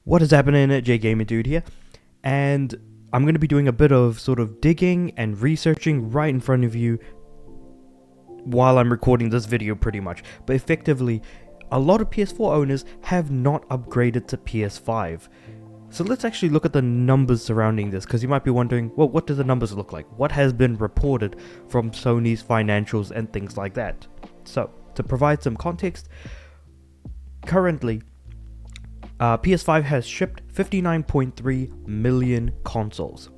What is happening? J Gamer Dude here, and I'm going to be doing a bit of sort of digging and researching right in front of you while I'm recording this video pretty much. But effectively, a lot of PS4 owners have not upgraded to PS5. So let's actually look at the numbers surrounding this, because you might be wondering, well, what do the numbers look like? What has been reported from Sony's financials and things like that? So, to provide some context, currently, PS5 has shipped 59.3 million consoles.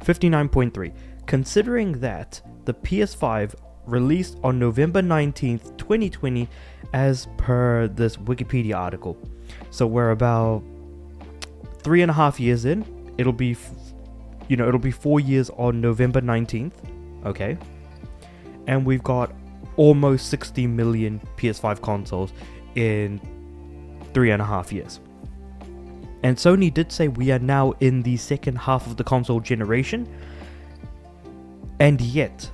59.3. Considering that the PS5 released on November 19th, 2020, as per this Wikipedia article. So we're about 3.5 years in. It'll be 4 years on November 19th. Okay. And we've got almost 60 million PS5 consoles in 3.5 years. And Sony did say we are now in the second half of the console generation, and yet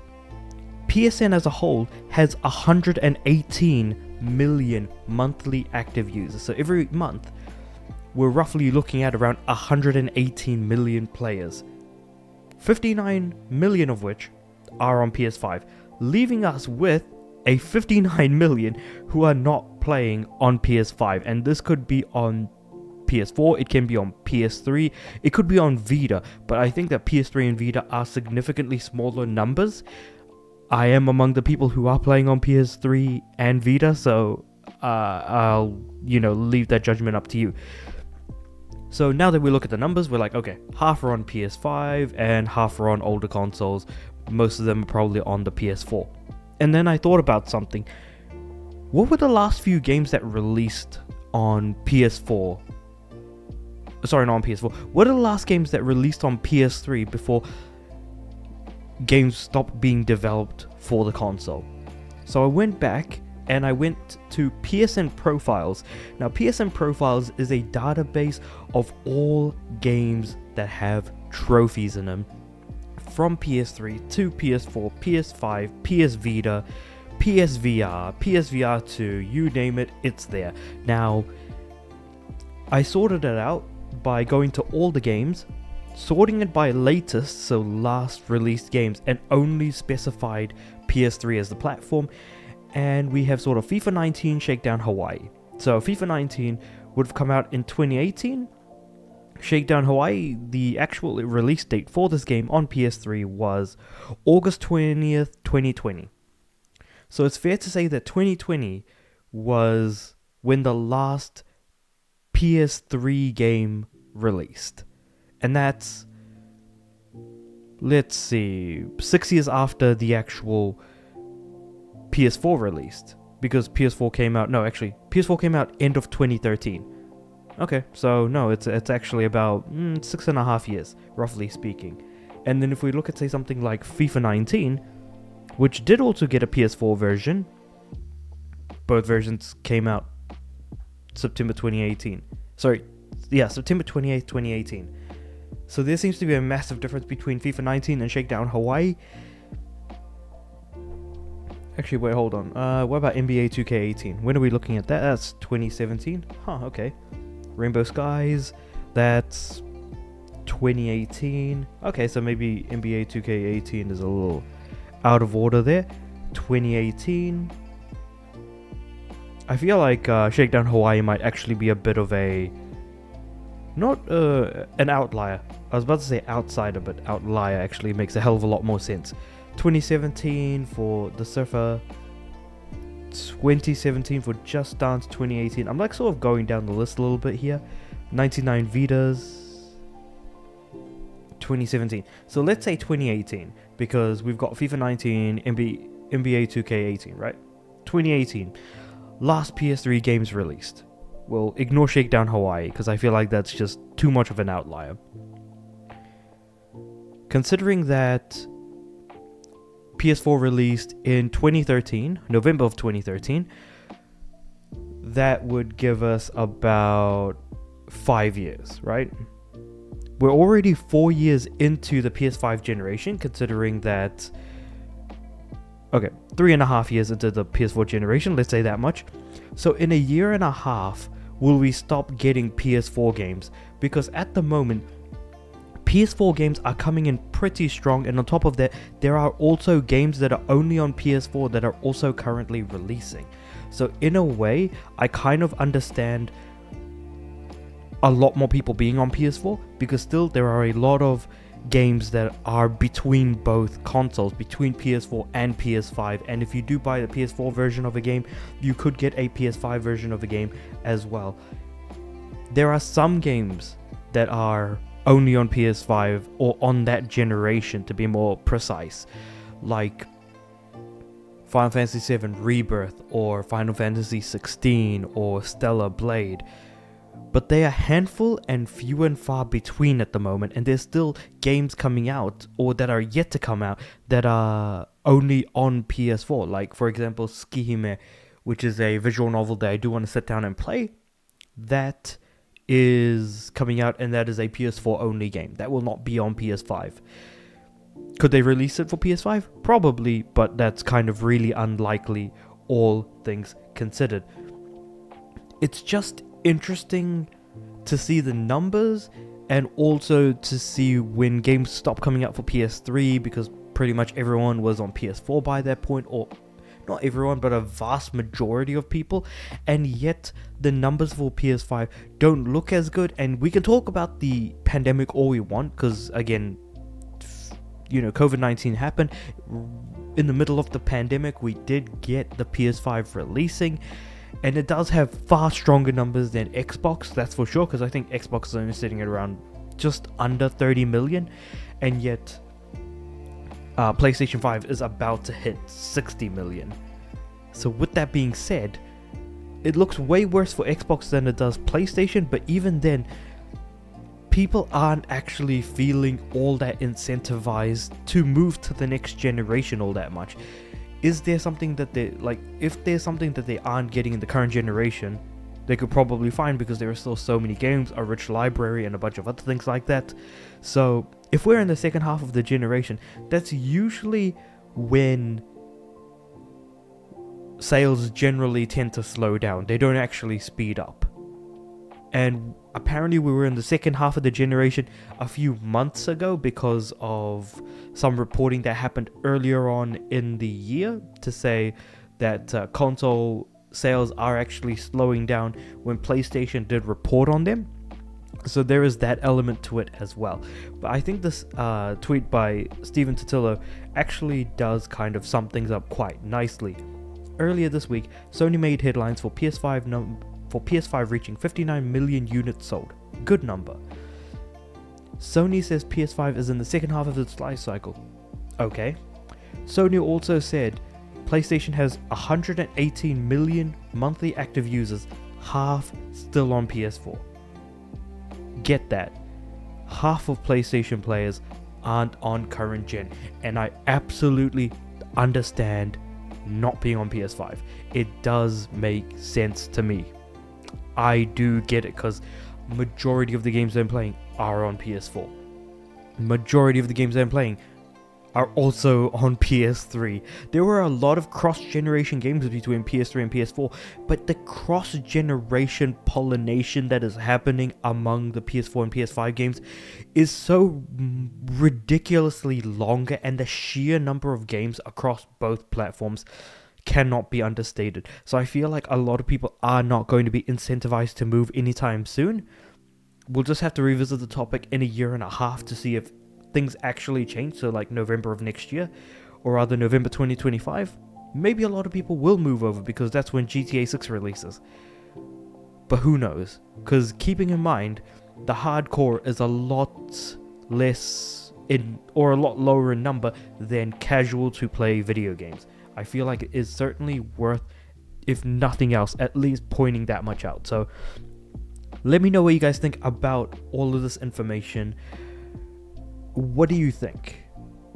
PSN as a whole has 118 million monthly active users. So every month we're roughly looking at around 118 million players, 59 million of which are on PS5, leaving us with a 59 million who are not playing on PS5. And this could be on PS4, it can be on PS3, it could be on Vita, but I think that PS3 and Vita are significantly smaller numbers. I am among the people who are playing on PS3 and Vita, so I'll, leave that judgment up to you. So now that we look at the numbers, we're like, okay, half are on PS5 and half are on older consoles. Most of them are probably on the PS4. And then I thought about something. What were the last few games that released on PS4? Sorry, not on PS4. What are the last games that released on PS3 before games stopped being developed for the console? So I went back and I went to PSN Profiles. Now, PSN Profiles is a database of all games that have trophies in them, from PS3 to PS4, PS5, PS Vita, PSVR, PSVR 2, you name it, it's there. Now, I sorted it out by going to all the games, sorting it by latest, so last released games, and only specified PS3 as the platform. And we have sort of FIFA 19 Shakedown Hawaii. So FIFA 19 would have come out in 2018. Shakedown Hawaii, the actual release date for this game on PS3 was August 20th, 2020. So it's fair to say that 2020 was when the last PS3 game released. And that's, let's see, 6 years after the actual PS4 released. Because PS4 came out, PS4 came out end of 2013. Okay, so no, it's actually about 6.5 years, roughly speaking. And then if we look at, say, something like FIFA 19, which did also get a PS4 version, both versions came out September 2018. September 28th, 2018. So there seems to be a massive difference between FIFA 19 and Shakedown Hawaii. Actually, wait, hold on. What about NBA 2K18? When are we looking at that? That's 2017. Huh, okay. Rainbow Skies, that's 2018. Okay, so maybe NBA 2K18 is a little out of order there. 2018. I feel like Shakedown Hawaii might actually be a bit of a, not an outlier. I was about to say outsider, but outlier actually makes a hell of a lot more sense. 2017 for The Surfer, 2017 for Just Dance, 2018. I'm like sort of going down the list a little bit here. 99 Vitas, 2017. So let's say 2018, because we've got FIFA 19, NBA 2K18, right? 2018. Last PS3 games released. Well, ignore Shakedown Hawaii, because I feel like that's just too much of an outlier. Considering that PS4 released in 2013, November of 2013, that would give us about 5 years, right? We're already 4 years into the PS5 generation, considering that, 3.5 years into the PS4 generation, let's say that much. So in a year and a half, will we stop getting PS4 games? Because at the moment, PS4 games are coming in pretty strong, and on top of that, there are also games that are only on PS4 that are also currently releasing. So in a way, I kind of understand a lot more people being on PS4, because still there are a lot of games that are between both consoles, between PS4 and PS5, and if you do buy the PS4 version of a game, you could get a PS5 version of a game as well. There are some games that are only on PS5 or on that generation, to be more precise, like Final Fantasy VII Rebirth or Final Fantasy 16 or Stellar Blade. But they are handful and few and far between at the moment, and there's still games coming out or that are yet to come out that are only on PS4. Like, for example, Skihime, which is a visual novel that I do want to sit down and play. That is coming out, and that is a PS4 only game. That will not be on PS5. Could they release it for PS5? Probably, but that's kind of really unlikely, all things considered. It's just interesting to see the numbers, and also to see when games stop coming out for PS3, because pretty much everyone was on PS4 by that point, or not everyone, but a vast majority of people, and yet the numbers for PS5 don't look as good. And we can talk about the pandemic all we want, because again, you know, COVID-19 happened. In the middle of the pandemic, we did get the PS5 releasing, and it does have far stronger numbers than Xbox, that's for sure, because I think Xbox is only sitting at around just under 30 million, and yet PlayStation 5 is about to hit 60 million. So with that being said, it looks way worse for Xbox than it does PlayStation, but even then, people aren't actually feeling all that incentivized to move to the next generation all that much. Is there something that they, like, if there's something that they aren't getting in the current generation, they could probably find, because there are still so many games, a rich library, and a bunch of other things like that. So if we're in the second half of the generation, that's usually when sales generally tend to slow down. They don't actually speed up. And apparently we were in the second half of the generation a few months ago, because of some reporting that happened earlier on in the year to say that console sales are actually slowing down, when PlayStation did report on them. So there is that element to it as well. But I think this tweet by Steven Totillo actually does kind of sum things up quite nicely. Earlier this week, Sony made headlines for PS5 reaching 59 million units sold. Good number. Sony says PS5 is in the second half of its life cycle. Okay. Sony also said PlayStation has 118 million monthly active users, half still on PS4. Get that. Half of PlayStation players aren't on current gen, and I absolutely understand not being on PS5. It does make sense to me. I do get it, because majority of the games I'm playing are on PS4. Majority of the games I'm playing are also on PS3. There were a lot of cross-generation games between PS3 and PS4, but the cross-generation pollination that is happening among the PS4 and PS5 games is so ridiculously longer, and the sheer number of games across both platforms cannot be understated. So I feel like a lot of people are not going to be incentivized to move anytime soon. We'll just have to revisit the topic in a year and a half to see if things actually change. So like November of next year, or rather November 2025, maybe a lot of people will move over, because that's when GTA 6 releases. But who knows? Because keeping in mind, the hardcore is a lot less in, or a lot lower in number than casual to play video games. I feel like it is certainly worth, if nothing else, at least pointing that much out. So let me know what you guys think about all of this information. What do you think?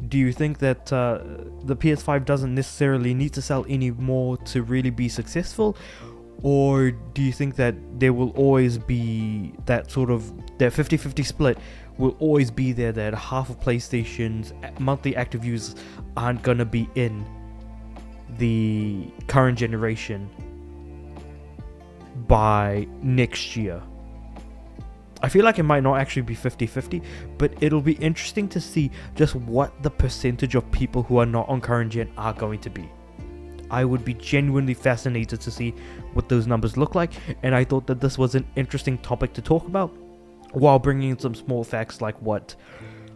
Do you think that the PS5 doesn't necessarily need to sell any more to really be successful? Or do you think that there will always be that sort of, that 50-50 split will always be there, that half of PlayStation's monthly active users aren't gonna be in the current generation by next year. I feel like it might not actually be 50-50, but it'll be interesting to see just what the percentage of people who are not on current gen are going to be. I would be genuinely fascinated to see what those numbers look like, and I thought that this was an interesting topic to talk about, while bringing in some small facts like what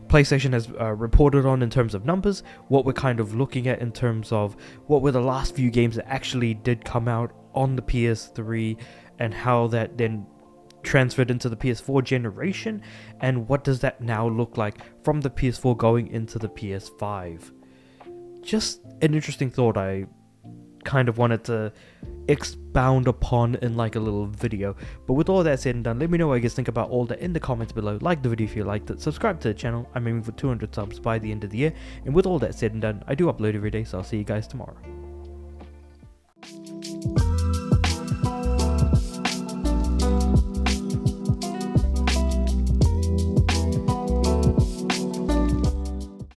PlayStation has reported on in terms of numbers, what we're kind of looking at in terms of what were the last few games that actually did come out on the PS3, and how that then transferred into the PS4 generation, and what does that now look like from the PS4 going into the PS5. Just an interesting thought I kind of wanted to expound upon in like a little video. But with all that said and done, let me know what you guys think about all that in the comments below. Like the video if you liked it, subscribe to the channel. I'm aiming for 200 subs by the end of the year, and with all that said and done, I do upload every day, so I'll see you guys tomorrow.